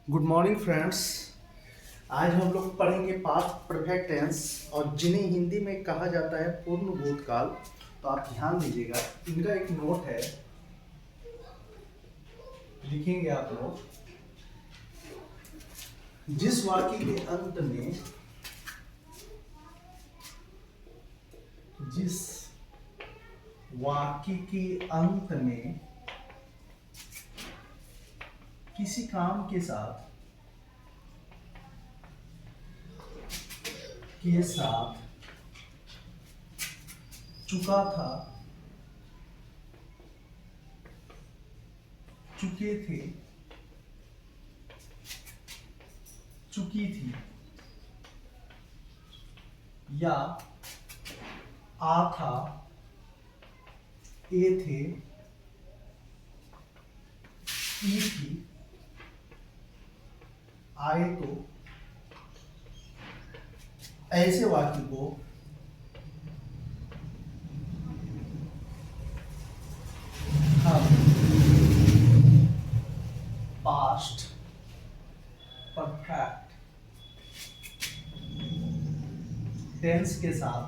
Good morning friends. आज हम लोग पढ़ेंगे पास्ट परफेक्ट टेंस और जिन्हें हिंदी में कहा जाता है पूर्ण भूतकाल। तो आप ध्यान दीजिएगा, इनका एक नोट है, लिखेंगे आप लोग। जिस वाक्य के अंत में जिस वाक्य के अंत में किसी काम के साथ चुका था, चुके थे, चुकी थी या आ था, ए थे, ई थी, आए तो, ऐसे वाक्य को हम पास्ट परफेक्ट टेंस के साथ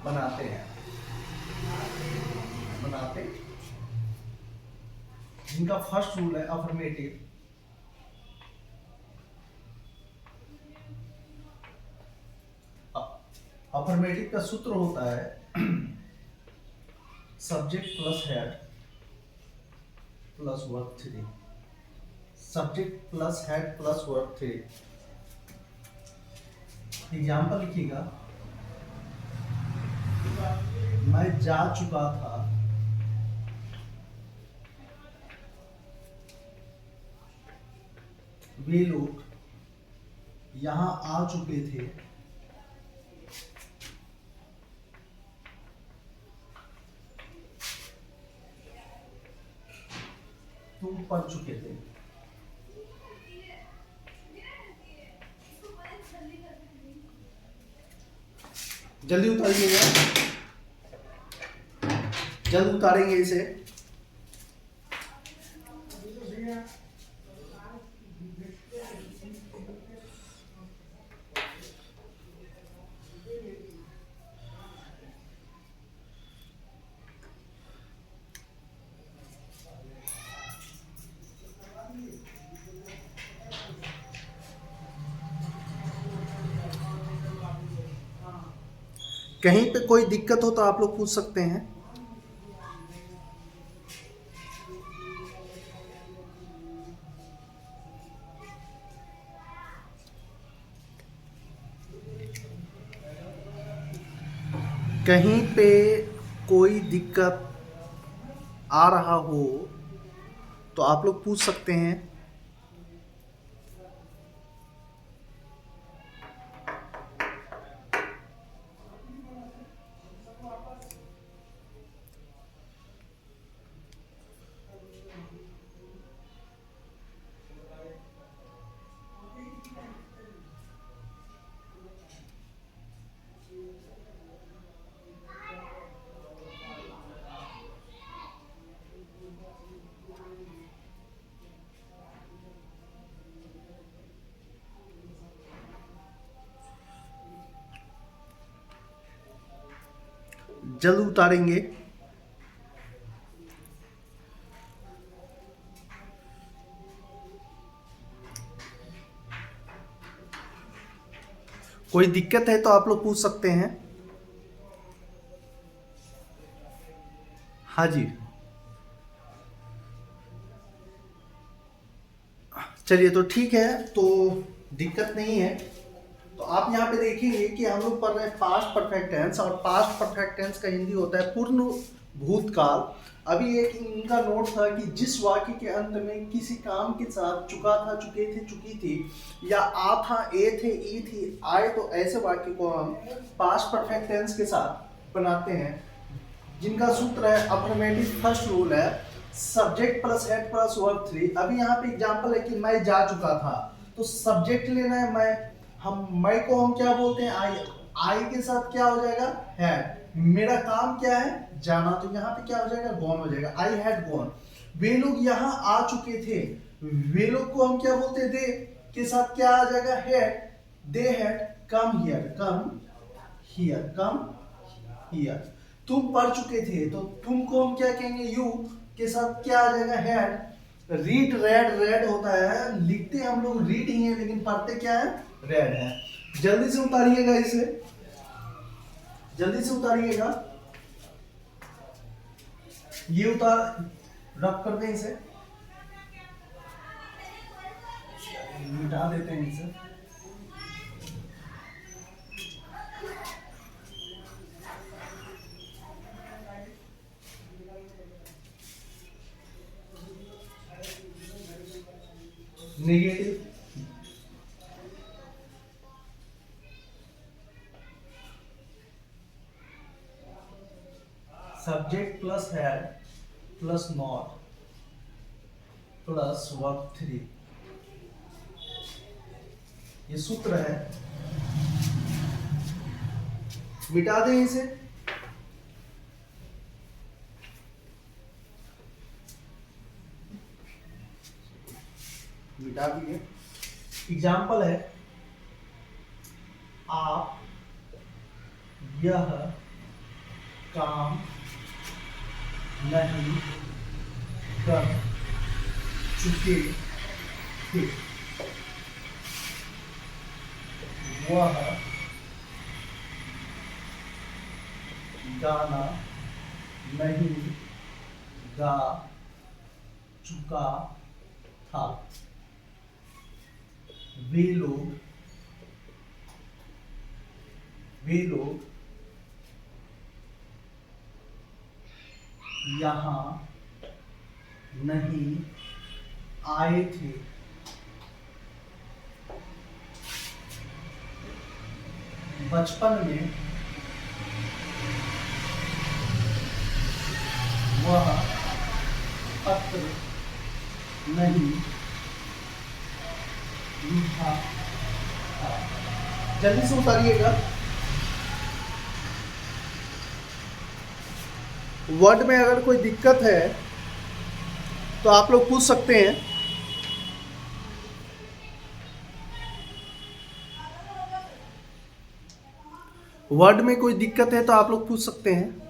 बनाते हैं, जिनका फर्स्ट रूल है अफर्मेटिव। अफर्मेटिव का सूत्र होता है subject plus head plus verb three. Subject plus head plus verb three. Example लिखिएगा, मैं जा चुका था, वे लोग यहां आ चुके थे, तुम पढ़ चुके थे। जल्दी उतारिएगा, जल्द उतारेंगे इसे। कहीं पे कोई दिक्कत हो तो आप लोग पूछ सकते हैं। कहीं पे कोई दिक्कत आ रहा हो तो आप लोग पूछ सकते हैं। जल्द उतारेंगे। कोई दिक्कत है तो आप लोग पूछ सकते हैं। हाँ जी, चलिए तो ठीक है, तो दिक्कत नहीं है। तो आप यहाँ पे देखेंगे कि हम लोग पढ़ रहे हैं पास्ट परफेक्ट टेंस, और पास्ट परफेक्ट टेंस का हिंदी होता है पूर्ण भूतकाल। अभी एक इनका नोट था कि जिस वाक्य के अंत में किसी काम के साथ चुका था, चुके थे, चुकी थी या आ था, ए थे, ई थी, आए तो, ऐसे वाक्य को हम पास्ट परफेक्ट टेंस के साथ बनाते हैं, जिनका सूत्र है अफर्मेटिव। फर्स्ट रूल है subject plus head plus verb three. अभी यहाँ पे एग्जांपल है कि मैं जा चुका था, तो सब्जेक्ट लेना है मैं, हम मैं को हम क्या बोलते हैं, आई। आई के साथ क्या हो जाएगा, हैड। मेरा काम क्या है, जाना, तो यहाँ पे क्या हो जाएगा, गॉन हो जाएगा, आई हैड गॉन। वे लोग यहाँ आ चुके थे, वे लोग को हम क्या बोलते, दे के साथ क्या आ जाएगा, had. They had come here, come here, come here. तुम पढ़ चुके थे, तो तुमको हम क्या कहेंगे, यू के साथ क्या आ जाएगा, हैड। रीड, रेड, रेड होता है, लिखते हम लोग रीड ही है, लेकिन पढ़ते क्या है, रेड है। जल्दी से उतारिएगा इसे, जल्दी से उतारिएगा, ये उतार, रख कर दें इसे, मिटा देते हैं इसे। Negative, subject plus had plus not plus verb 3, ये सूत्र है, मिटा दें इसे। मिटा दिए। एग्जाम्पल है, आप यह काम नहीं कर चुके थे, वह गाना नहीं गा चुका था, वे लोग यहाँ नहीं आए थे, बचपन में वह पत्र नहीं लिखा था। जल्दी से उतारिएगा। वर्ड में अगर कोई दिक्कत है तो आप लोग पूछ सकते हैं। वर्ड में कोई दिक्कत है तो आप लोग पूछ सकते हैं।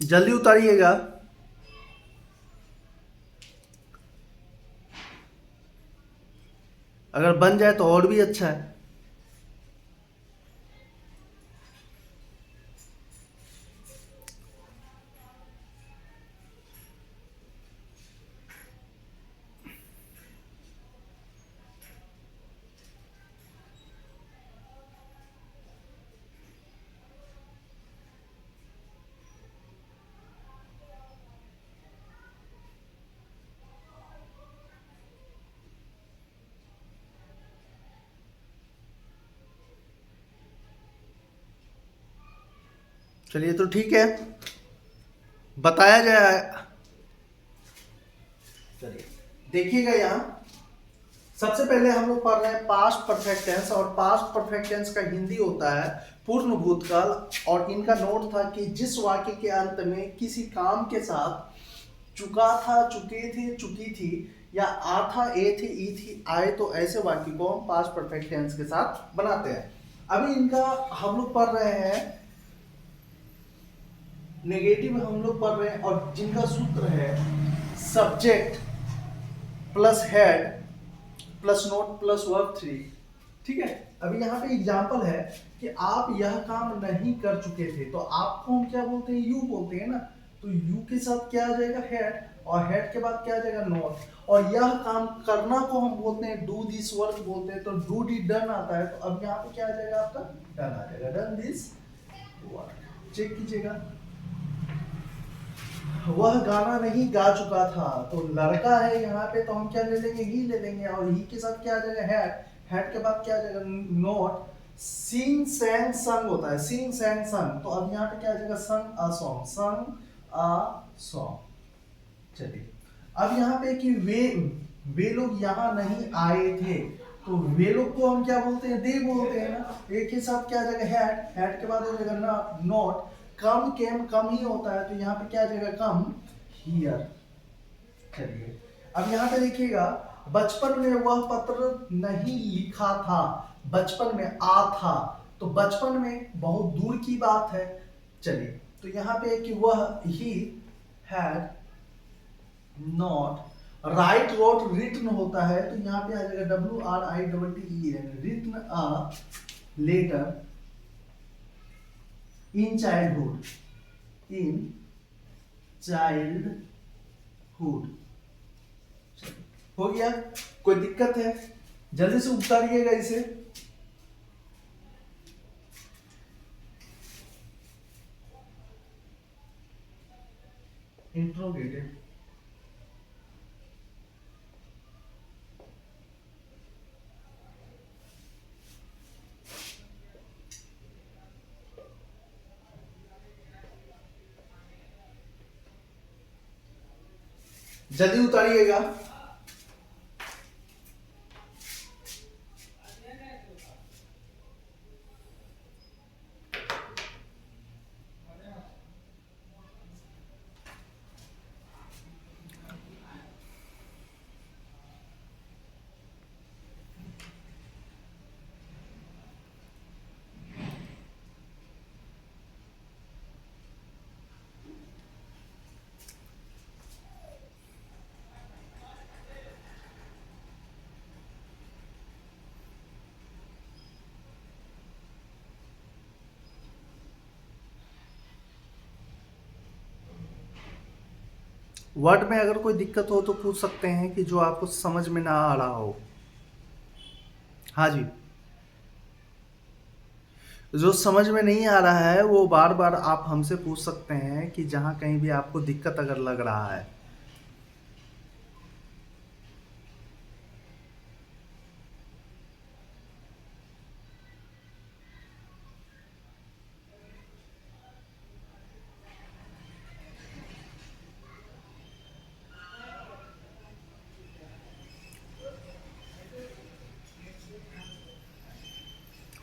जल्दी उतारिएगा। अगर बन जाए तो और भी अच्छा है। चलिए तो ठीक है, बताया जाए। चलिए देखिएगा, यहाँ सबसे पहले हम लोग पढ़ रहे हैं पास्ट परफेक्ट टेंस, और पास्ट परफेक्ट टेंस का हिंदी होता है पूर्ण भूतकाल। और इनका नोट था कि जिस वाक्य के अंत में किसी काम के साथ चुका था, चुके थे, चुकी थी, या आ था, ए थे, ई थी, आए, तो ऐसे वाक्य को हम पास्ट परफेक्ट टेंस के साथ बनाते हैं। अभी इनका हम लोग पढ़ रहे हैं नेगेटिव, हम लोग पढ़ रहे हैं, और जिनका सूत्र है subject plus head plus note plus verb 3। ठीक है, अभी यहाँ पे एग्जाम्पल है कि आप यह काम नहीं कर चुके थे, तो आपको हम क्या बोलते हैं, यू बोलते हैं ना। तो यू के साथ क्या आ जाएगा, हेड, और हेड के बाद क्या आ जाएगा, नोट। और यह काम करना को हम बोलते हैं डू दिस वर्क बोलते हैं, तो डू डी डन आता है। तो अब यहाँ पे क्या आ जाएगा, आपका डन आ जाएगा, डन दिस वर्क। चेक कीजिएगा। वह गाना नहीं गा चुका था, तो लड़का है यहाँ पे, तो हम क्या ले लेंगे, ही ले लेंगे। और ही के साथ क्या आ जाएगा, हैड। हैड के बाद क्या आ जाएगा, नॉट। सिंग सैंग संग होता है, सिंग सैंग संग, तो अब यहाँ पे क्या आ जाएगा, संग अ सॉन्ग, संग अ सॉन्ग। चलिए अब यहाँ पे कि वे लोग यहाँ नहीं आए थे, तो वे लोग को हम क्या बोलते हैं, दे बोलते हैं ना। एक के साथ क्या आ जाएगा, हैड। हैड के बाद हो जाएगा ना, नॉट। कम केम कम ही होता है, तो यहाँ पे क्या आ जाएगा, कम हियर। चलिए अब यहाँ पे देखिएगा, बचपन में वह पत्र नहीं लिखा था, बचपन में आ था, तो बचपन में बहुत दूर की बात है। चलिए तो यहाँ पे कि वह he had not. Write wrote written होता है, तो यहाँ पे आ जाएगा WRITTEN, written a letter in childhood, in childhood. हो गया, कोई दिक्कत है, जल्दी से उतारिएगा इसे। इंट्रोगेटेड, जल्दी उतारिएगा। वर्ड में अगर कोई दिक्कत हो तो पूछ सकते हैं, कि जो आपको समझ में ना आ रहा हो। हाँ जी, जो समझ में नहीं आ रहा है वो बार बार आप हमसे पूछ सकते हैं, कि जहाँ कहीं भी आपको दिक्कत अगर लग रहा है।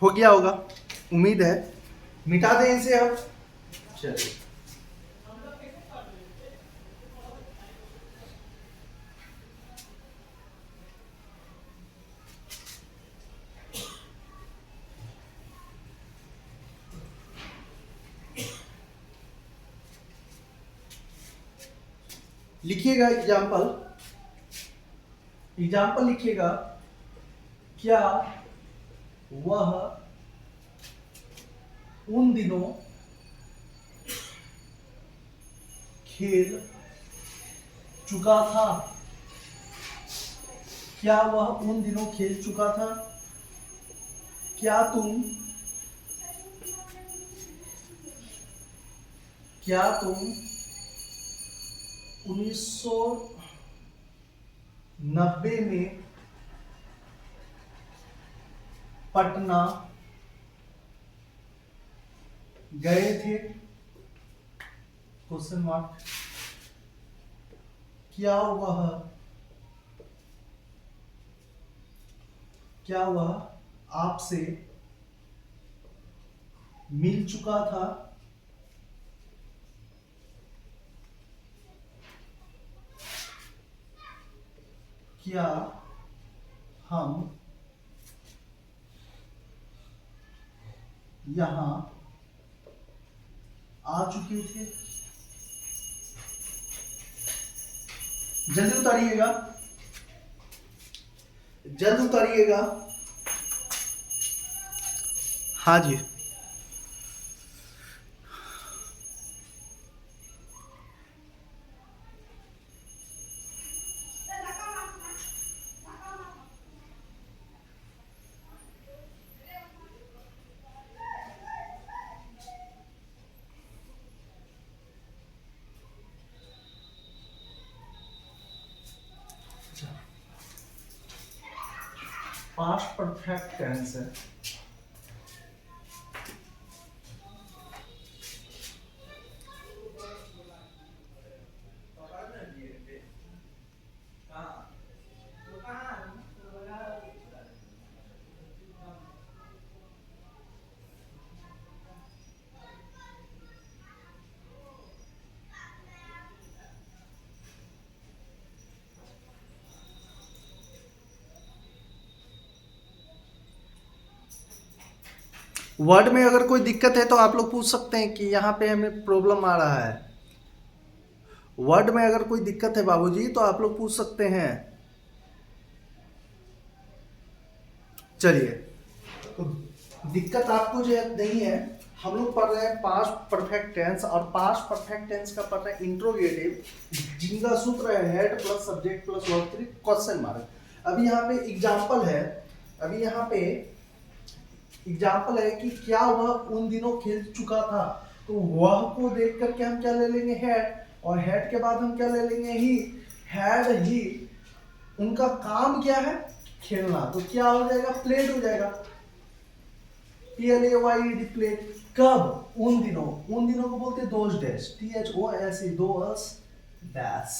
हो गया होगा, उम्मीद है। मिटा दें इसे अब। चलिए लिखिएगा एग्जाम्पल, एग्जाम्पल लिखिएगा। क्या वह उन दिनों खेल चुका था, क्या वह उन दिनों खेल चुका था। क्या तुम, क्या तुम 1990 में पटना गए थे, क्वेश्चन मार्क। क्या वह, क्या वह आपसे मिल चुका था। क्या हम यहाँ आ चुके थे। जल्दी उतारिएगा, जल्द उतारिएगा। हाँ जी, पास्ट परफेक्ट टेंस है। वर्ड में अगर कोई दिक्कत है तो आप लोग पूछ सकते हैं कि यहाँ पे हमें प्रॉब्लम आ रहा है। वर्ड में अगर कोई दिक्कत है बाबूजी तो आप लोग पूछ सकते हैं। चलिए, तो दिक्कत आपको जो है नहीं है। हम लोग पढ़ रहे हैं पास्ट परफेक्ट टेंस, और पास्ट परफेक्ट टेंस का पढ़ रहे हैं इंट्रोगेटिव, जिनका सूत्र है head plus subject plus verb 3 question mark. अभी यहाँ पे एग्जाम्पल है, अभी यहाँ पे एग्जाम्पल है कि क्या वह उन दिनों खेल चुका था, तो वह को देख करके हम क्या ले लेंगे हेड, और हेड के बाद हम क्या ले लेंगे ही। हैड ही, उनका काम क्या है खेलना, तो क्या हो जाएगा प्लेड हो जाएगा। PLAYED played. कब, उन दिनों, उन दिनों को बोलते हैं those dash, THOSE those dash,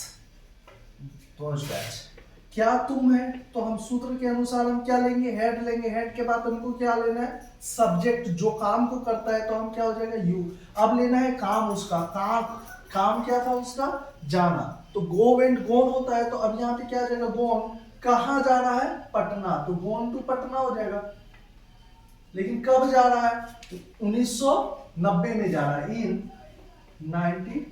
those dash. क्या तुम है, तो हम सूत्र के अनुसार हम क्या लेंगे हेड लेंगे, हेड के बाद हमको क्या लेना है सब्जेक्ट, जो काम को करता है, तो हम क्या हो जाएगा यू। अब लेना है काम, उसका काम, काम क्या था उसका जाना, तो गो वेंट गोन होता है, तो अब यहाँ पे क्या आ जाएगा गोन, कहाँ जा रहा है पटना, तो गोन टू पटना हो जाएगा। लेकिन कब जा रहा है 1990 में जा रहा है, इन 90।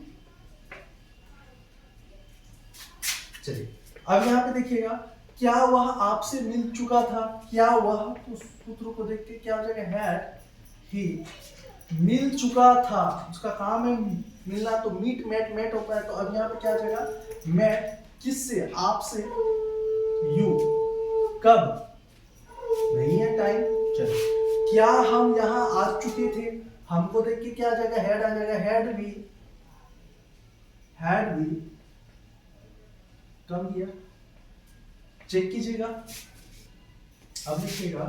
चलिए अब यहाँ पे देखिएगा, क्या वह आपसे मिल चुका था, क्या वह, तो सूत्र को देख के क्या हो जाएगा हैड ही, मिल चुका था, उसका काम है मिलना, तो मीट मेट मेट होता है, तो अब यहाँ पे क्या आ जाएगा मेट, किससे, आपसे, यू, कब, नहीं है टाइम। चलो, क्या हम यहाँ आ चुके थे, हमको देख के क्या आ जाएगा हेड आ जाएगा, हैड भी, हैड भी कम किया। चेक कीजिएगा, अब लिखिएगा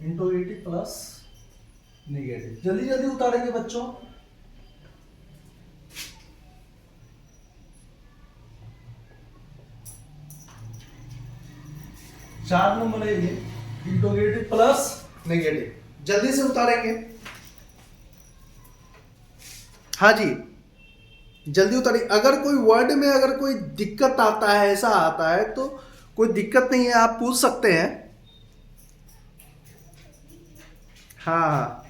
इंट्रोगेटिव प्लस नेगेटिव, जल्दी जल्दी उतारेंगे बच्चों। चार नंबर है ये, इंट्रोगेटिव प्लस नेगेटिव, जल्दी से उतारेंगे। हाँ जी, जल्दी उतारिए। अगर कोई वर्ड में अगर कोई दिक्कत आता है, ऐसा आता है, तो कोई दिक्कत नहीं है, आप पूछ सकते हैं। हाँ,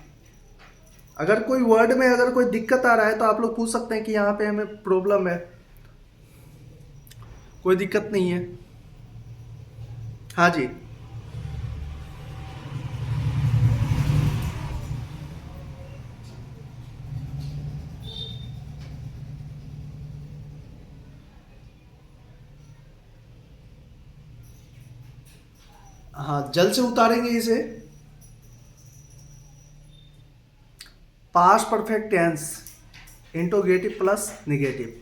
अगर कोई वर्ड में अगर कोई दिक्कत आ रहा है तो आप लोग पूछ सकते हैं कि यहाँ पे हमें प्रॉब्लम है, कोई दिक्कत नहीं है। हाँ जी, हाँ जल्द से उतारेंगे इसे। Past perfect tense interrogative plus negative.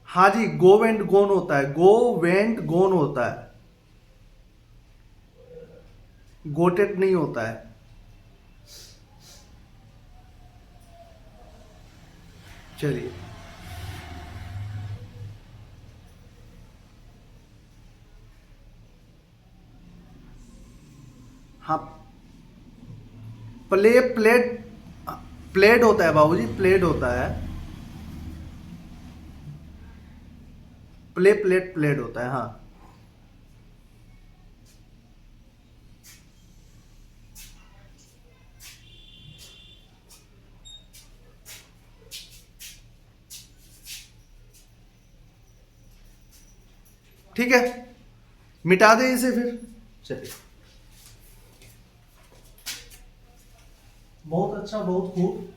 हाँ जी, गो वेंट गोन होता है, गो वेंट गोन होता है, गोटेड नहीं होता है। चलिए, हाँ प्ले प्लेड, प्लेड होता है बाबूजी, प्लेड होता है, प्ले प्लेट प्लेड होता है। हाँ ठीक है, मिटा दे इसे फिर। चलिए, बहुत अच्छा, बहुत खूब।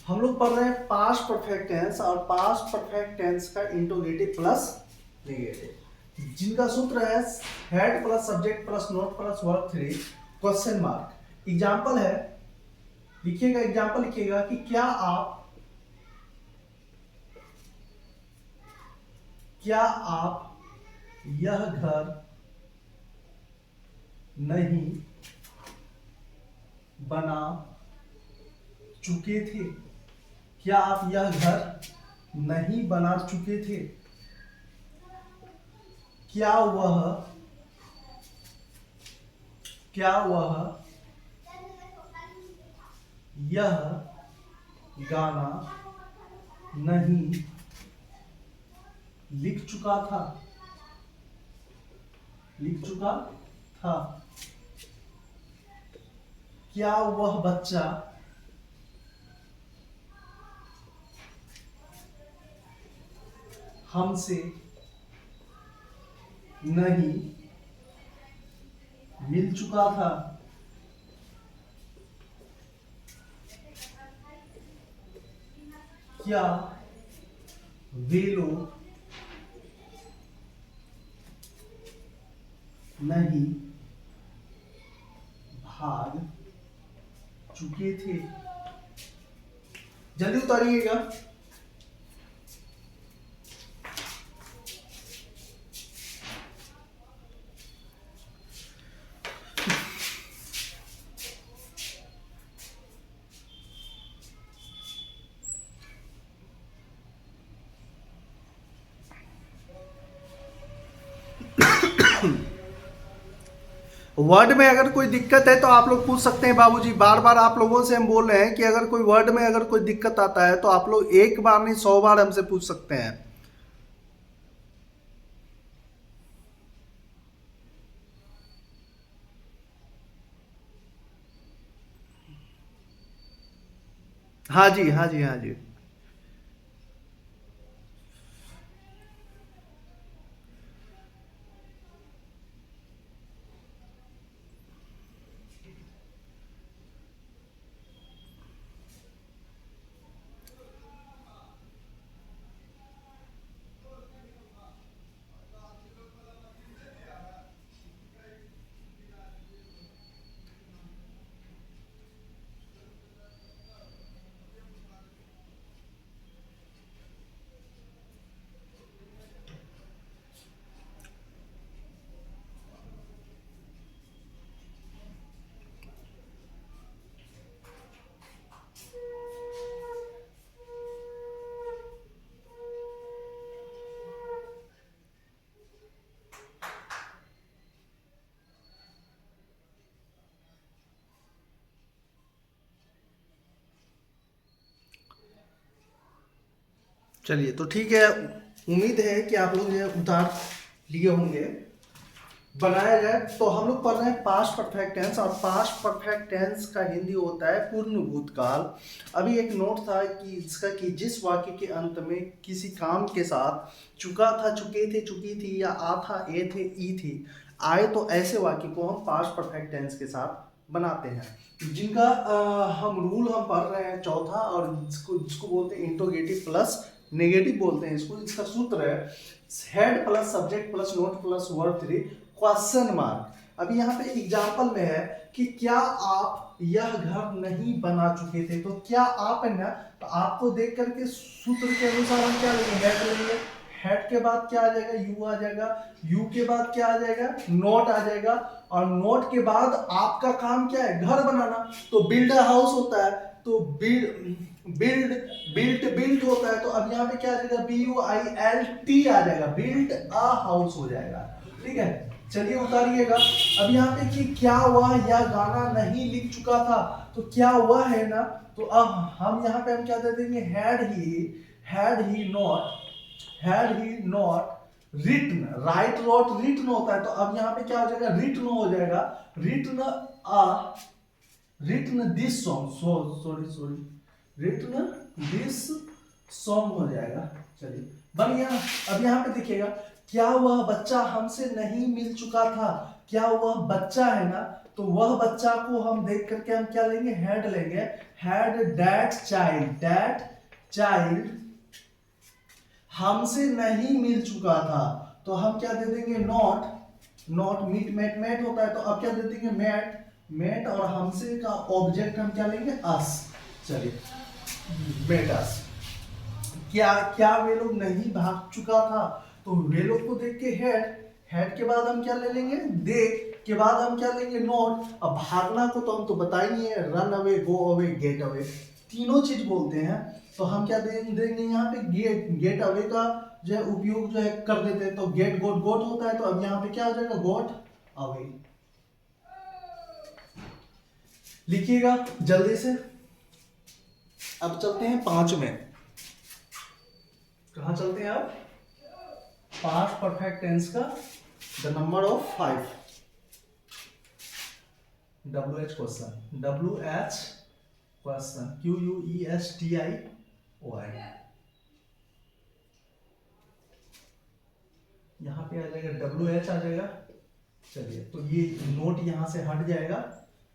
हम लोग पढ़ रहे हैं पास्ट परफेक्ट टेंस और पास्ट परफेक्ट टेंस का इंट्रोगेटिव प्लस नेगेटिव, जिनका सूत्र है head plus subject plus note plus verb 3 question mark. Example है, लिखिएगा एग्जाम्पल लिखिएगा कि क्या आप यह घर नहीं बना चुके थे? क्या आप यह घर नहीं बना चुके थे? क्या वह यह गाना नहीं लिख चुका था? क्या वह बच्चा हमसे नहीं मिल चुका था? क्या वे लोग नहीं भाग चुके थे? जल्दी उतारिएगा। वर्ड में अगर कोई दिक्कत है तो आप लोग पूछ सकते हैं बाबूजी। बार बार आप लोगों से हम बोल रहे हैं कि अगर कोई वर्ड में अगर कोई दिक्कत आता है तो आप लोग एक बार नहीं 100 बार हमसे पूछ सकते हैं। हाँ जी, हाँ जी, हाँ जी। चलिए तो ठीक है, उम्मीद है कि आप लोग ये उतार लिए होंगे, बनाया जाए। तो हम लोग पढ़ रहे हैं पास्ट परफेक्ट टेंस और पास्ट परफेक्ट टेंस का हिंदी होता है पूर्ण भूतकाल। अभी एक नोट था कि इसका कि जिस वाक्य के अंत में किसी काम के साथ चुका था, चुके थे, चुकी थी या आ था, ए थे, ई थी आए, तो ऐसे वाक्य को हम पास्ट परफेक्ट टेंस के साथ बनाते हैं। जिनका हम रूल हम पढ़ रहे हैं चौथा, और जिसको बोलते हैं इंट्रोगेटिव प्लस नेगेटिव बोलते हैं इसको। इसका सूत्र है head plus subject plus note plus verb 3 question mark. अभी यहाँ पे एग्जाम्पल में है कि क्या आप यह घर नहीं बना चुके थे, तो क्या आप है ना, तो आपको देख करके सूत्र के अनुसार हम क्या लेंगे, हेड लेंगे। हेड के बाद क्या आ जाएगा, यू आ जाएगा। यू के बाद क्या आ जाएगा, नोट आ जाएगा। और नोट के बाद आपका काम क्या है, घर बनाना। तो बिल्ड अ हाउस होता है, तो बिल्ट होता है। तो अब यहाँ पे क्या आ जाएगा, BUILT आ जाएगा, बिल्ट अ हाउस हो जाएगा। ठीक है, चलिए उतारिएगा। अब यहाँ पे कि क्या वह यह गाना नहीं लिख चुका था, तो क्या वह है ना, तो अब हम यहाँ पे हम क्या दे देंगे, had he not written, write wrote written होता है। तो अब यहाँ पे क्या हो जाएगा, रिटन हो जाएगा, written this song, written this song हो जाएगा। चलिए बन गया। अब यहाँ पे देखिएगा, क्या वह बच्चा हमसे नहीं मिल चुका था, क्या वह बच्चा है ना, तो वह बच्चा को हम देख करके हम क्या लेंगे, हैड लेंगे। हैड दैट चाइल्ड हमसे नहीं मिल चुका था, तो हम क्या दे देंगे, नॉट मीट मेट होता है, तो अब क्या दे देंगे, मेट और हमसे का ऑब्जेक्ट हम क्या लेंगे, अस। चलिए, मेट अस। क्या वे लोग नहीं भाग चुका था, तो वे लोग को देख के हेड के बाद हम क्या ले लेंगे, दे के बाद हम क्या लेंगे, नॉट। अब भागना को तो हम तो बताएंगे, run away, go away, get away, तीनों चीज बोलते हैं। तो हम क्या देंगे यहाँ पे, गेट अवे का जो है उपयोग जो है कर देते हैं, तो गेट गोट होता है, तो अब यहाँ पे क्या हो जाएगा, गोट अवे। लिखिएगा जल्दी से। अब चलते हैं 5 में। कहाँ चलते हैं अब, पास्ट परफेक्ट टेंस का the number of 5। WH question, QUESTIOI। यहाँ पे आ जाएगा WH आ जाएगा। चलिए, तो ये नोट यहाँ से हट जाएगा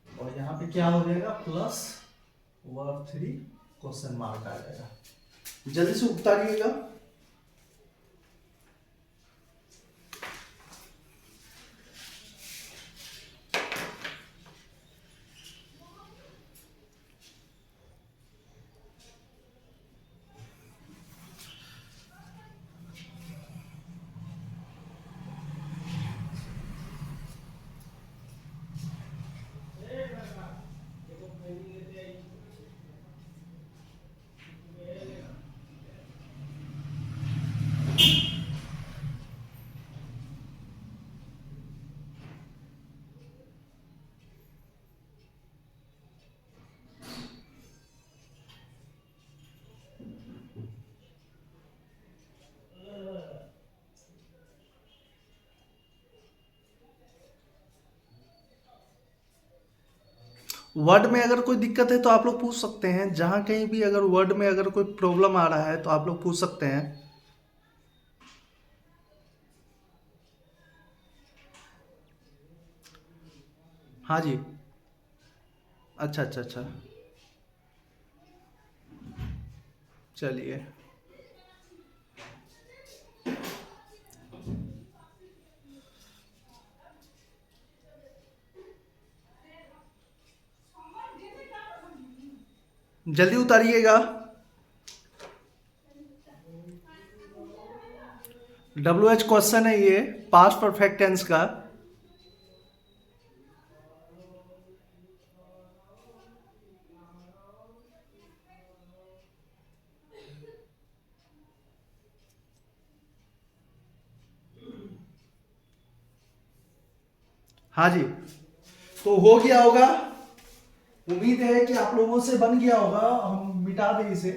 और यहाँ पे क्या हो जाएगा, प्लस वर्ब 3 क्वेश्चन मार्क आ जाएगा। जल्दी से उतारिएगा। वर्ड में अगर कोई दिक्कत है तो आप लोग पूछ सकते हैं, जहां कहीं भी अगर वर्ड में अगर कोई प्रॉब्लम आ रहा है तो आप लोग पूछ सकते हैं। हाँ जी, अच्छा अच्छा अच्छा, चलिए। जल्दी उतारिएगा। WH क्वेश्चन है ये, पास्ट परफेक्ट टेंस का। हाँ जी, तो हो गया होगा, उम्मीद है कि आप लोगों से बन गया होगा। हम मिटा दें इसे।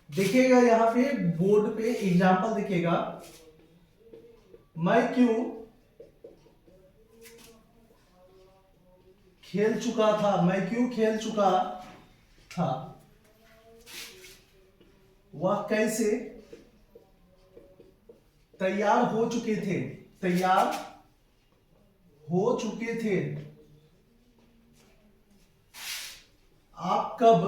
देखिएगा यहाँ पे बोर्ड पे एग्जाम्पल दिखेगा, मैं क्यों खेल चुका था, मैं क्यों खेल चुका था, वह कैसे तैयार हो चुके थे, तैयार हो चुके थे, आप कब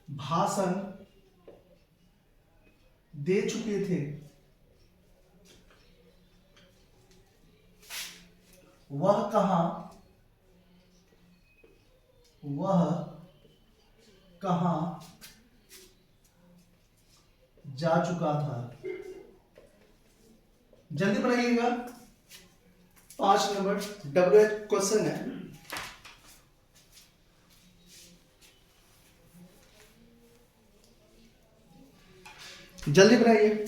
भाषण दे चुके थे, वह कहां जा चुका था। जल्दी बनाइएगा, 5 नंबर WH क्वेश्चन है। जल्दी बनाइए।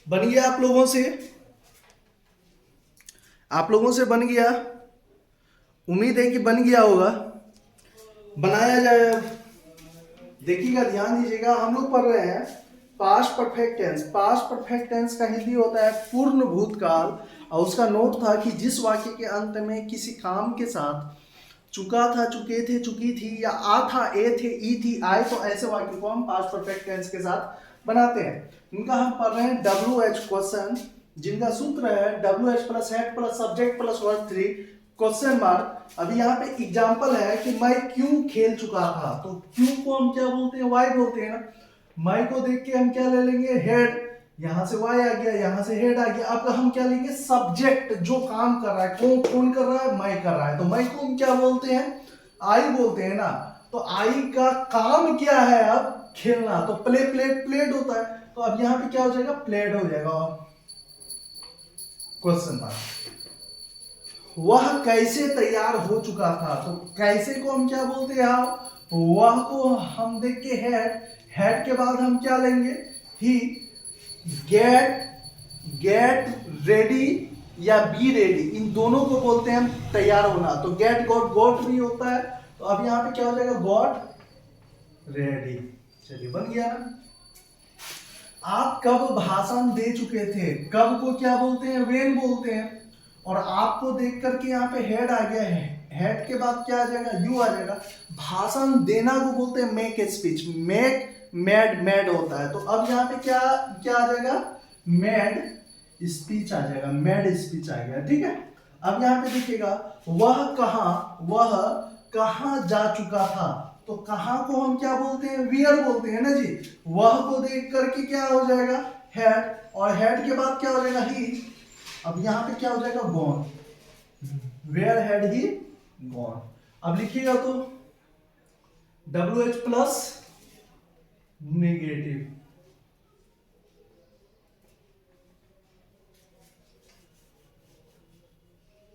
बन गया आप लोगों से बन गया, उम्मीद है कि बन गया होगा। बनाया जाए अब। देखिएगा, ध्यान दीजिएगा, हम लोग पढ़ रहे हैं past perfect tense. Past perfect tense का हिंदी होता है पूर्ण भूतकाल। और उसका नोट था कि जिस वाक्य के अंत में किसी काम के साथ चुका था, चुके थे, चुकी थी, या आ था, ए थे, ई थी, आए, तो ऐसे वाक्य को हम पास्ट परफेक्ट टेंस के साथ बनाते हैं। इनका हम पढ़ रहे हैं WH क्वेश्चन, जिनका सूत्र है WH plus head plus subject plus verb 3 question mark. अभी यहाँ पे एग्जाम्पल है कि मैं क्यों खेल चुका था, तो क्यों को हम क्या बोलते हैं, वाई बोलते हैं ना। मैं को देख के हम क्या ले लेंगे, हेड, यहां से वाई आ गया, यहां से हेड आ गया। अब हम क्या लेंगे, सब्जेक्ट, जो काम कर रहा है, कौन कर रहा है, मैं कर रहा है, तो मैं को हम क्या बोलते हैं, आई बोलते हैं ना। तो आई का काम क्या है, अब खेलना, तो प्लेड होता है। तो अब यहाँ पे क्या हो जाएगा, प्लेड हो जाएगा क्वेश्चन मार्क। वह कैसे तैयार हो चुका था, तो कैसे को हम क्या बोलते हैं, वह को हम देख के हेड के बाद हम क्या लेंगे, ही, गेट रेडी या बी रेडी, इन दोनों को बोलते हैं हम तैयार होना। तो गेट गोट भी होता है। तो अब यहाँ पे क्या हो जाएगा, गॉट रेडी। चलिए, बन गया ना। आप कब भाषण दे चुके थे, कब को क्या बोलते हैं, वेन बोलते हैं। और आपको देख करके यहाँ पे हेड आ गया है, हेड के बाद क्या आ जाएगा, यू आ जाएगा। भाषण देना को बोलते हैं मेक ए स्पीच, मेड होता है। तो अब यहाँ पे क्या क्या आ जाएगा, मेड स्पीच आ जाएगा, मेड स्पीच आ गया, ठीक है। अब यहाँ पे देखिएगा, वह कहाँ जा चुका था, तो कहाँ को हम क्या बोलते हैं, वियर बोलते हैं ना जी। वह को देख करके क्या हो जाएगा, हेड, और हेड के बाद क्या हो जाएगा, ही। अब यहाँ पे क्या हो जाएगा, gone, where had he gone. अब लिखिएगा तो WH plus negative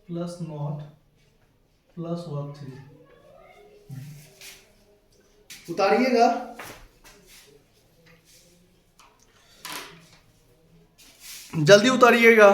plus not plus verb 3, उतारिएगा। जल्दी उतारिएगा।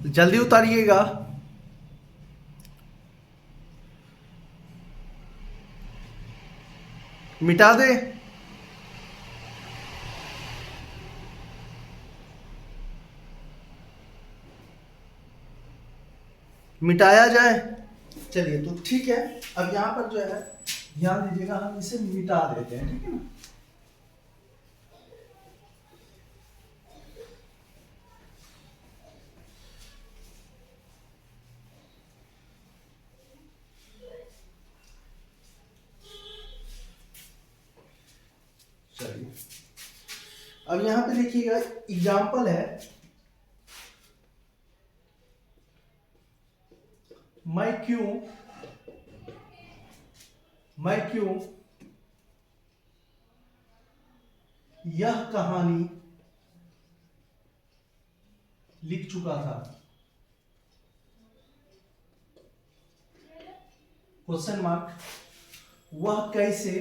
जल्दी उतारिएगा। मिटा दे, मिटाया जाए। चलिए, तो ठीक है। अब यहाँ पर जो है, ध्यान दीजिएगा, हम इसे मिटा देते हैं, ठीक है ना। चलिए, अब यहाँ पे देखिएगा, एग्जाम्पल है, मैं क्यों यह कहानी लिख चुका था, क्वेश्चन मार्क। वह कैसे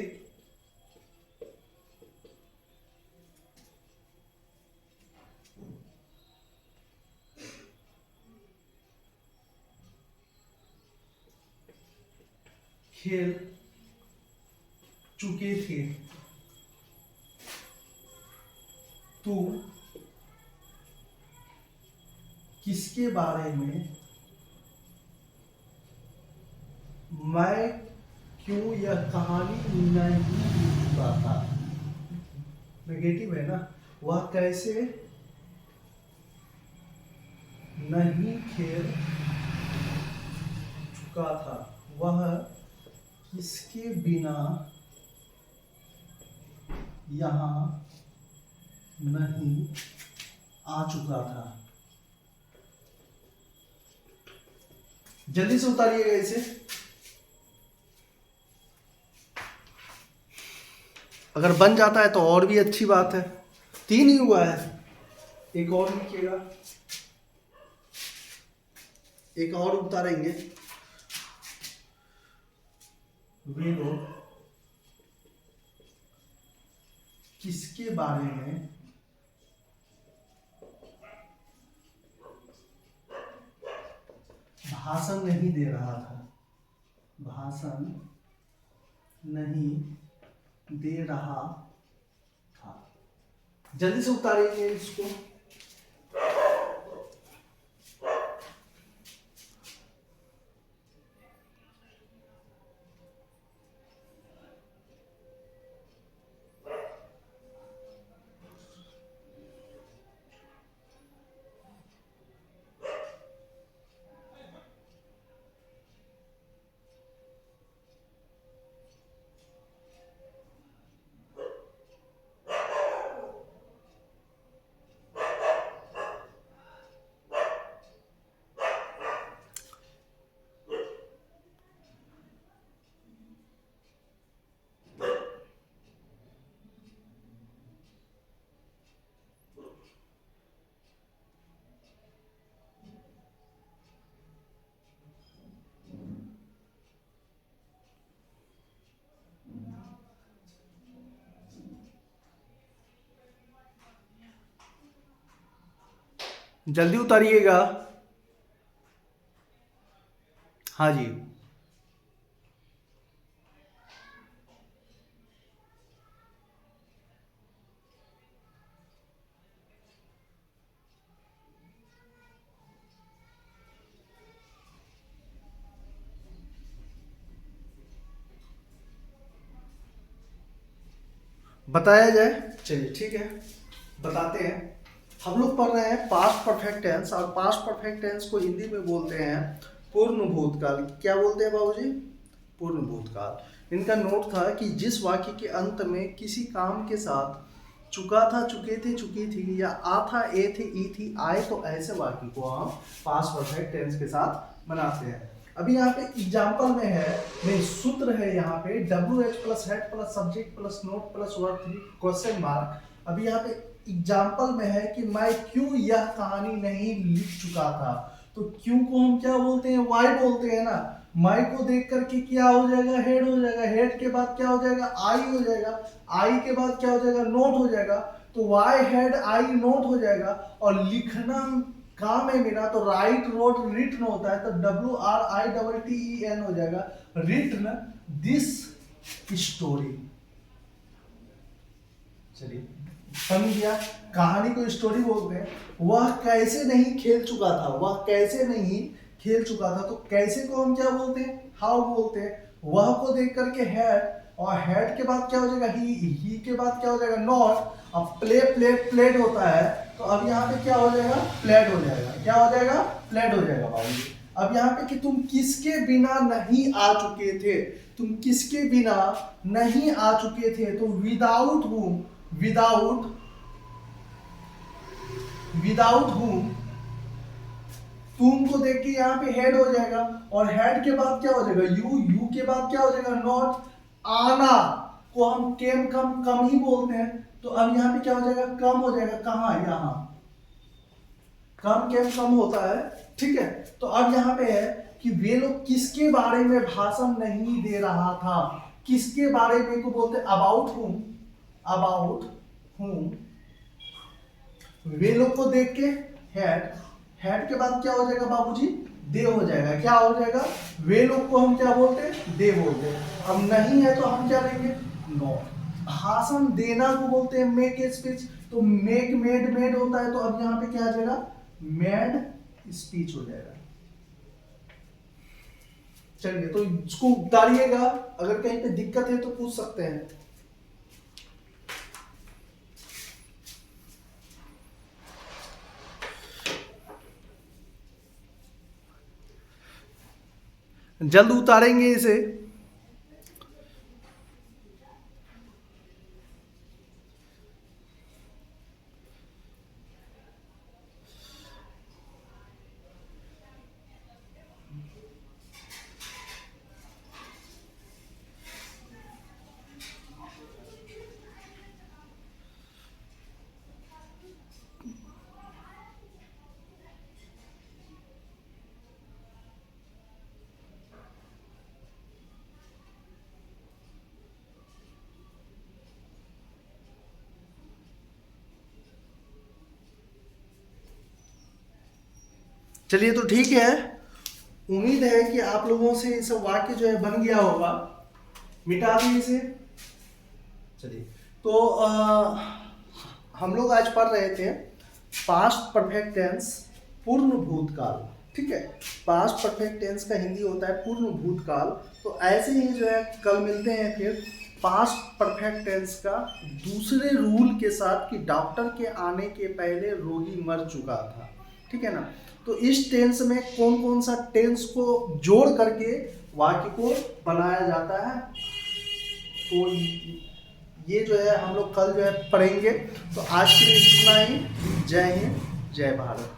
खेल चुके थे, तू किसके बारे में मैं क्यों यह कहानी नहीं चुका था, नेगेटिव है ना, वह कैसे नहीं खेल चुका था, वह किसके बिना यहाँ नहीं आ चुका था। जल्दी से उतारिएगा इसे। अगर बन जाता है तो और भी अच्छी बात है। 3 ही हुआ है, एक और लिखिएगा, एक और उतारेंगे। वे लोग किसके बारे में भाषण नहीं दे रहा था, भाषण नहीं दे रहा था। जल्दी से उतारेंगे इसको। जल्दी उतारिएगा। हाँ जी, बताया जाए। चलिए ठीक है, बताते हैं। हम लोग पढ़ रहे हैं पास्ट परफेक्ट टेंस, और पास्ट परफेक्ट टेंस को हिंदी में बोलते हैं पूर्ण भूतकाल। क्या बोलते हैं बाबूजी? पूर्ण भूतकाल। इनका नोट था कि जिस वाक्य के अंत में किसी काम के साथ चुका था, चुके थे, चुकी थी, या आ था, ए थे, ई थी, आए, तो ऐसे वाक्य को हम पास्ट परफेक्ट टेंस के साथ बनाते हैं। अभी यहाँ पे एग्जाम्पल में है, नहीं सूत्र है यहाँ पे, WH plus head plus subject plus note plus verb 3 question mark. अभी यहाँ पे एग्जाम्पल में है कि मैं क्यों यह कहानी नहीं लिख चुका था। तो क्यों को हम क्या बोलते हैं? वाई बोलते हैं ना। माई को देख करके क्या हो जाएगा? हेड हो जाएगा। हेड के बाद क्या हो जाएगा? आई हो जाएगा। आई के बाद क्या हो जाएगा? नोट हो जाएगा। तो वाई हेड आई नोट हो जाएगा। और लिखना काम है मेरा, तो राइट रोट रिटन होता है, तो WRITTEN हो जाएगा, रिटन दिस स्टोरी। चलिए समझ गया, कहानी को स्टोरी बोलते हैं। वह कैसे नहीं खेल चुका था, वह कैसे नहीं खेल चुका था, तो कैसे को हम क्या बोलते हैं? हाउ बोलते हैं। वह को देख करके हैड, और हैड के बाद क्या हो जाएगा? ही के बाद क्या हो जाएगा? नॉट। अब प्ले प्लेट प्लेट होता है, तो अब यहाँ पे क्या हो जाएगा? प्लेट हो जाएगा। क्या हो जाएगा? प्लेट हो जाएगा बाबूजी। अब यहाँ पे कि तुम किसके बिना नहीं आ चुके थे, तुम किसके बिना नहीं आ चुके थे, तो विदाउट हुम, विदाउट हुम। तुम को देख के यहाँ पे हेड हो जाएगा, और हेड के बाद क्या हो जाएगा? यू के बाद क्या हो जाएगा? नॉट। आना को हम केम कम ही बोलते हैं, तो अब यहाँ पे क्या हो जाएगा? कम हो जाएगा। कहाँ? यहाँ। कम केम कम होता है, ठीक है। तो अब यहाँ पे है कि वे लोग किसके बारे में भाषण नहीं दे रहा था, किसके बारे में को बोलते हैं? अबाउट हुम, अबाउट हुम। वे लोग को देख के हेड, हेड के बाद क्या हो जाएगा बाबूजी? दे हो जाएगा। क्या हो जाएगा? वे लोग को हम क्या बोलते हैं? दे बोलते हैं। अब नहीं है तो हम क्या लेंगे? नॉट। भाषण देना को बोलते हैं मेक स्पीच, तो मेक मेड मेड होता है, तो अब यहाँ पे क्या आ जाएगा? मेड स्पीच हो जाएगा। चलिए, तो इसको उतारिएगा, अगर कहीं पे दिक्कत है तो पूछ सकते हैं। जल्द उतारेंगे इसे। चलिए, तो ठीक है, उम्मीद है कि आप लोगों से ये सब वाक्य जो है बन गया होगा। मिटा दिए इसे। चलिए, तो हम लोग आज पढ़ रहे थे पास्ट परफेक्ट टेंस, पूर्ण भूतकाल। ठीक है, पास्ट परफेक्ट टेंस का हिंदी होता है पूर्ण भूतकाल। तो ऐसे ही जो है कल मिलते हैं फिर पास्ट परफेक्ट टेंस का दूसरे रूल के साथ कि डॉक्टर के आने के पहले रोगी मर चुका था। ठीक है ना। तो इस टेंस में कौन कौन सा टेंस को जोड़ करके वाक्य को बनाया जाता है, तो ये जो है हम लोग कल जो है पढ़ेंगे। तो आज के लिए इतना ही। जय हिंद, जय भारत।